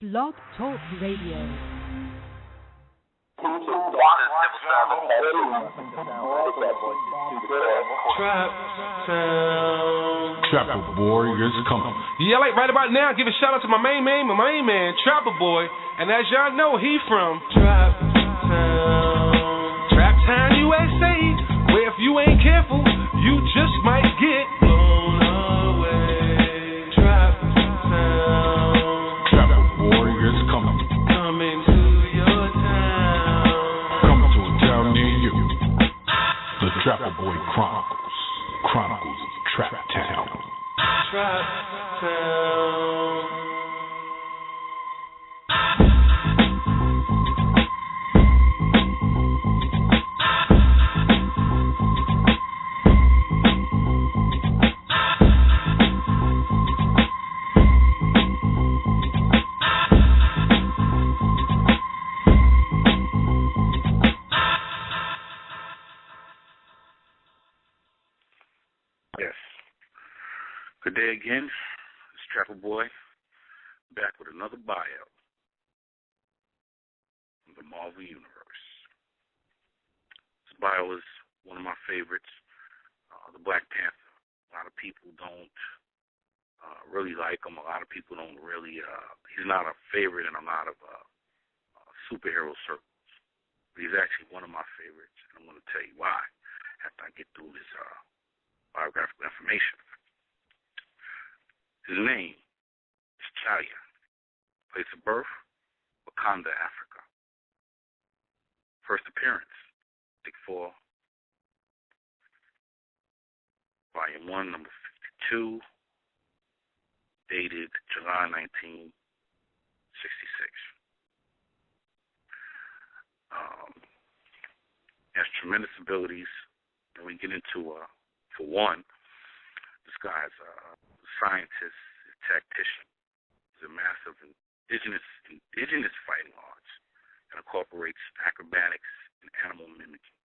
Blog Talk Radio. Trapper Boy is coming. Yeah, like right about now, give a shout out to my main man, Trapper Boy. And as y'all know, he from Trap Town, USA, where if you ain't careful, you just might get blown away. Trap Town. Trapper Boy is coming. Coming to your town. Coming to a town near you. The Trapper Boy Chronicles. Chronicles of Trap Town. Trap Town. Good day again. It's Trapper Boy, back with another bio of the Marvel Universe. This bio is one of my favorites, the Black Panther. A lot of people don't really like him. A lot of people don't really, he's not a favorite in a lot of superhero circles. But he's actually one of my favorites, and I'm going to tell you why after I get through his biographical information. His name is Chaya. Place of birth, Wakanda, Africa. First appearance, Big 4, Volume 1, number 52, dated July 1966. Has tremendous abilities, and we get into, for one, this guy's scientist, tactician. He's a massive indigenous fighting arts and incorporates acrobatics and animal mimicking.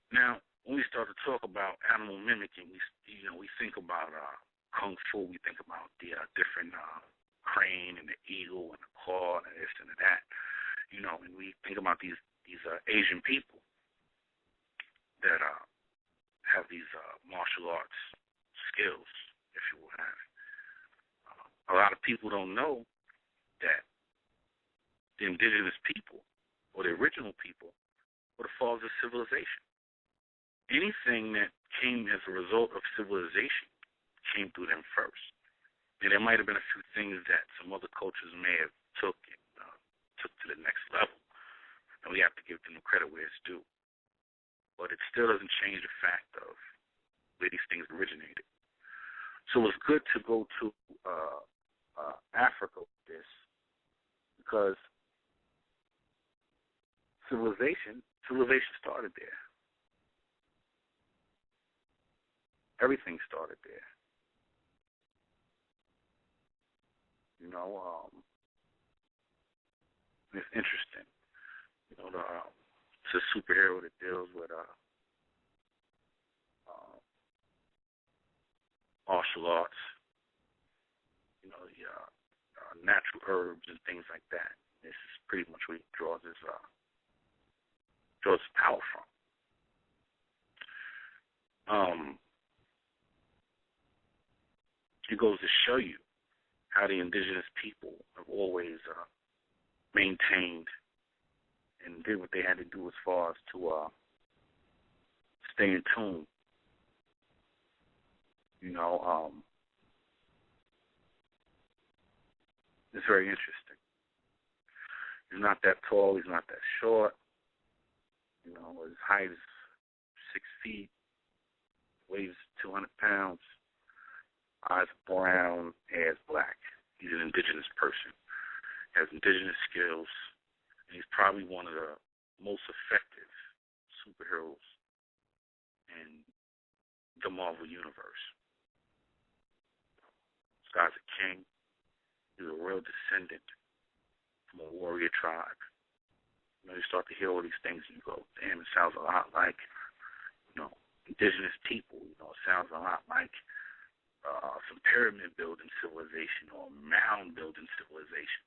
Now, when we start to talk about animal mimicking, we think about kung fu. We think about the different crane and the eagle and the claw and this and that. And we think about these Asian people that have these martial arts skills, if you will have. A lot of people don't know that the indigenous people, or the original people, were the fathers of civilization. Anything that came as a result of civilization came through them first. And there might have been a few things that some other cultures may have took to the next level, and we have to give them the credit where it's due. But it still doesn't change the fact of where these things originated. So it's good to go to Africa with this, because civilization started there. Everything started there. It's interesting. It's a superhero that deals with martial arts, the natural herbs and things like that. This is pretty much where he draws his power from. It goes to show you how the indigenous people have always maintained and did what they had to do as far as to stay in tune. It's very interesting. He's not that tall. He's not that short. His height is 6 feet. Weighs 200 pounds. Eyes brown, hair is black. He's an indigenous person. Has indigenous skills. And he's probably one of the most effective superheroes in the Marvel Universe. This guy's a king. He's a real descendant from a warrior tribe. You start to hear all these things and you go, damn, it sounds a lot like, indigenous people. It sounds a lot like some pyramid building civilization or mound building civilization.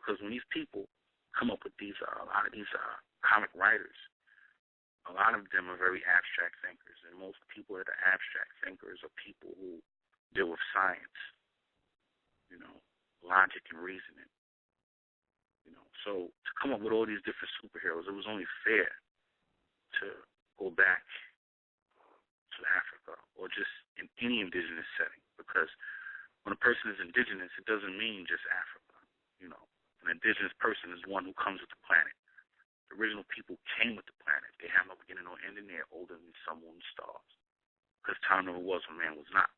Because when these people come up with these, a lot of these comic writers, a lot of them are very abstract thinkers, and most people that are abstract thinkers are people who deal with science, logic and reasoning. So to come up with all these different superheroes, it was only fair to go back to Africa or just in any indigenous setting, because when a person is indigenous, it doesn't mean just Africa. An indigenous person is one who comes with the planet. The original people came with the planet. They have no beginning or end, and they're older than sun, moon, and stars, because time never was when man was not.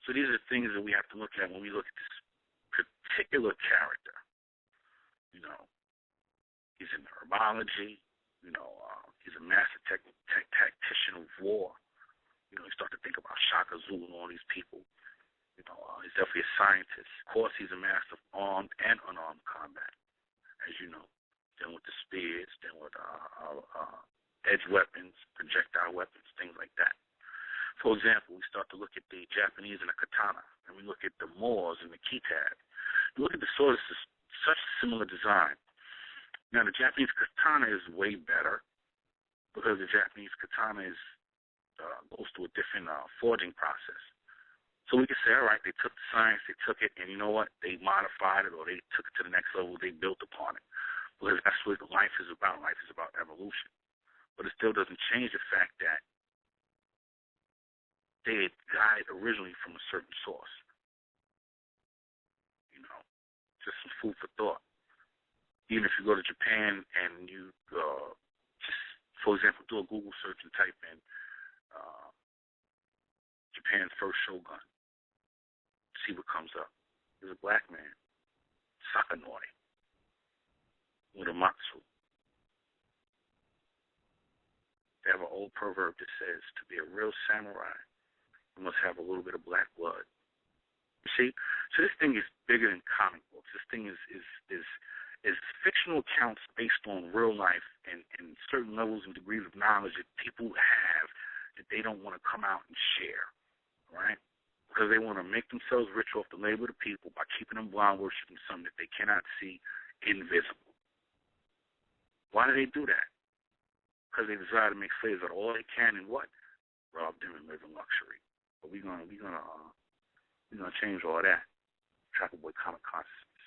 So these are things that we have to look at when we look at this particular character. He's in herbology. He's a master tactician of war. You start to think about Shaka Zulu and all these people. He's definitely a scientist. Of course, he's a master of armed and unarmed combat, as you know, dealing with the spears, dealing with edge weapons, projectile weapons, things like that. For example, we start to look at the Japanese and the katana, and we look at the Moors and the kitab. You look at the swords, such similar design. Now, the Japanese katana is way better because the Japanese katana goes through a different forging process. So we can say, all right, they took the science, they took it, and you know what? They modified it, or they took it to the next level. They built upon it. Because that's what life is about. Life is about evolution. But it still doesn't change the fact that they had got it originally from a certain source. Just some food for thought. Even if you go to Japan and you just, for example, do a Google search and type in Japan's first shogun, see what comes up. There's a black man, Sakanori, with a matsu. They have an old proverb that says, to be a real samurai, you must have a little bit of black blood. You see? So this thing is bigger than comic books. This thing is fictional accounts based on real life and certain levels and degrees of knowledge that people have that they don't want to come out and share, right? Because they want to make themselves rich off the labor of the people by keeping them blind worshiping something that they cannot see, invisible. Why do they do that? Because they desire to make slaves out of all they can and what? Rob them and live in luxury. But we're gonna change all that. Trapper Boy Comic Consciousness.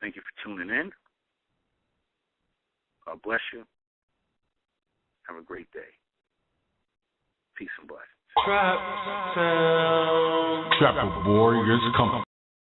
Thank you for tuning in. God bless you. Have a great day. Peace and blessings. Trapper Warriors come.